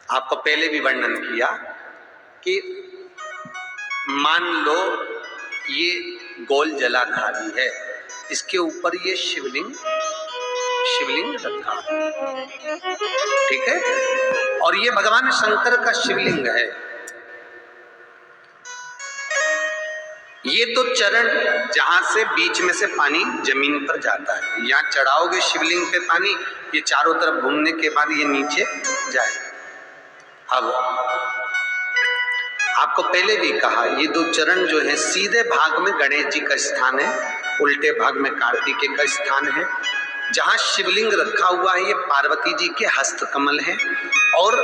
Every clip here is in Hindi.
आपको पहले भी वर्णन किया कि मान लो ये गोल जलाधारी है, इसके ऊपर ये शिवलिंग रखा, ठीक है, और ये भगवान शंकर का शिवलिंग है। ये तो चरण जहां से बीच में से पानी जमीन पर जाता है, यहाँ चढ़ाओगे शिवलिंग पे पानी, ये चारों तरफ घूमने के बाद ये नीचे जाए। अब आपको पहले भी कहा, ये दो चरण जो है, सीधे भाग में गणेश जी का स्थान है, उल्टे भाग में कार्तिकेय का स्थान है। जहां शिवलिंग रखा हुआ है ये पार्वती जी के हस्तकमल है, और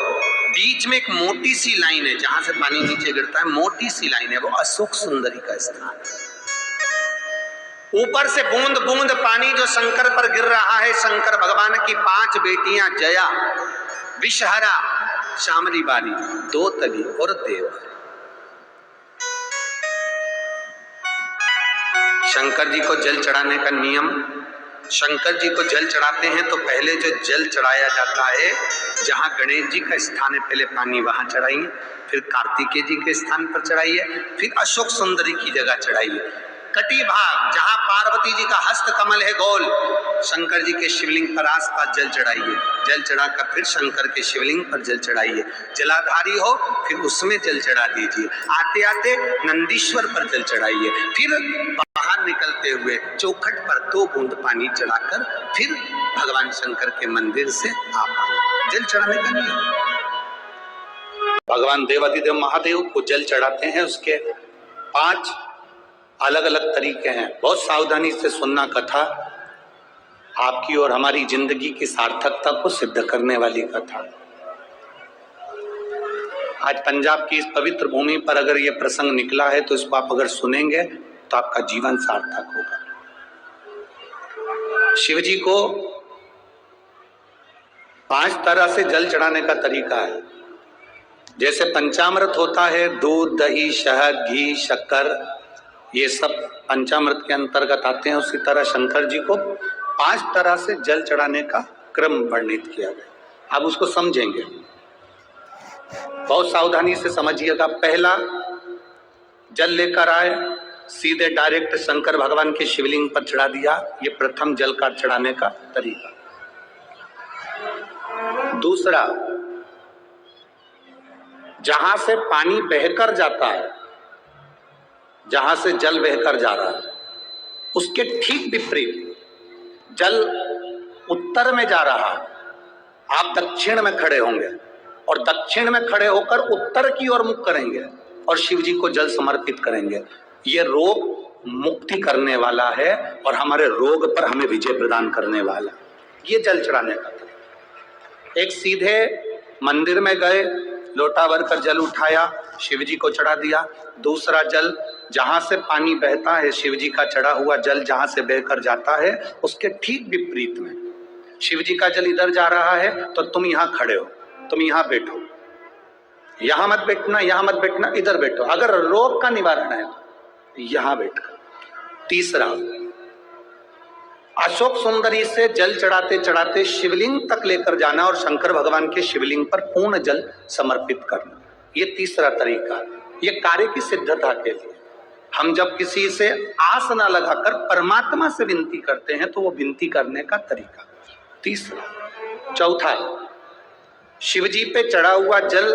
बीच में एक मोटी सी लाइन है, जहां से पानी नीचे गिरता है, मोटी सी लाइन है, वो अशोक सुंदरी का स्थान है। ऊपर से बूंद बूंद पानी जो शंकर पर गिर रहा है, शंकर भगवान की 5 बेटियां जया, विषहरा, शामली बारी, दोतली और देव। शंकर जी को जल चढ़ाने का नियम, शंकर जी को जल चढ़ाते हैं तो पहले जो जल चढ़ाया जाता है, जहां गणेश जी का स्थान है, पहले पानी वहां चढ़ाइए, फिर कार्तिकेय जी के स्थान पर चढ़ाइए, फिर अशोक सुंदरी की जगह चढ़ाइए। कटी भाग जहां पार्वती जी का हस्त कमल है गोल, शंकर जी के शिवलिंग पर आसपास जल चढ़ाइए, जल चढ़ाकर फिर शंकर के शिवलिंग पर जल चढ़ाइए। जलाधारी हो फिर उसमें जल चढ़ा दीजिए, आते आते नंदीश्वर पर जल चढ़ाइए, फिर बाहर निकलते हुए चौखट पर 2 बूंद पानी चढ़ाकर फिर भगवान शंकर के मंदिर से आप आए। जल चढ़ाने का नियम, भगवान देवाधिदेव महादेव को जल चढ़ाते हैं, उसके 5 अलग अलग तरीके हैं। बहुत सावधानी से सुनना कथा, आपकी और हमारी जिंदगी की सार्थकता को सिद्ध करने वाली कथा। आज पंजाब की इस पवित्र भूमि पर अगर ये प्रसंग निकला है तो इसको आप अगर सुनेंगे तो आपका जीवन सार्थक होगा। शिव जी को 5 तरह से जल चढ़ाने का तरीका है। जैसे पंचामृत होता है, दूध, दही, शहद, घी, शक्कर, ये सब पंचामृत के अंतर्गत आते हैं, उसी तरह शंकर जी को 5 तरह से जल चढ़ाने का क्रम वर्णित किया गया। अब उसको समझेंगे, बहुत सावधानी से समझिएगा। पहला, जल लेकर आए, सीधे डायरेक्ट शंकर भगवान के शिवलिंग पर चढ़ा दिया, ये प्रथम जल का चढ़ाने का तरीका। दूसरा, जहां से पानी बहकर जाता है, जहां से जल बहकर जा रहा है, उसके ठीक विपरीत जल उत्तर में जा रहा है, आप दक्षिण में खड़े होंगे और दक्षिण में खड़े होकर उत्तर की ओर मुख करेंगे और शिव जी को जल समर्पित करेंगे। ये रोग मुक्ति करने वाला है और हमारे रोग पर हमें विजय प्रदान करने वाला, ये जल चढ़ाने का था। एक सीधे मंदिर में गए, लोटा भर कर जल उठाया, शिव जी को चढ़ा दिया। दूसरा जल, जहां से पानी बहता है, शिव जी का चढ़ा हुआ जल जहां से बहकर जाता है, उसके ठीक विपरीत में शिव जी का जल इधर जा रहा है तो तुम यहां खड़े हो, तुम यहां बैठो, यहां मत बैठना, यहां मत बैठना, इधर बैठो। अगर रोग का निवारण है तो यहां बैठकर। तीसरा, अशोक सुंदरी से जल चढ़ाते चढ़ाते शिवलिंग तक लेकर जाना और शंकर भगवान के शिवलिंग पर पूर्ण जल समर्पित करना, ये तीसरा तरीका। ये कार्य की सिद्धता के लिए हम जब किसी से आस न लगाकर परमात्मा से विनती करते हैं तो वो विनती करने का तरीका तीसरा। चौथा, शिव जी पे चढ़ा हुआ जल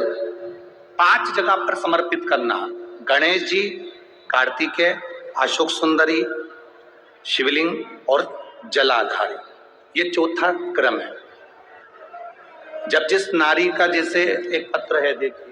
5 जगह पर समर्पित करना, गणेश जी, कार्तिकेय, अशोक सुंदरी, शिवलिंग और जलाधारी, ये चौथा क्रम है। जब जिस नारी का, जैसे एक पत्र है, देखिए,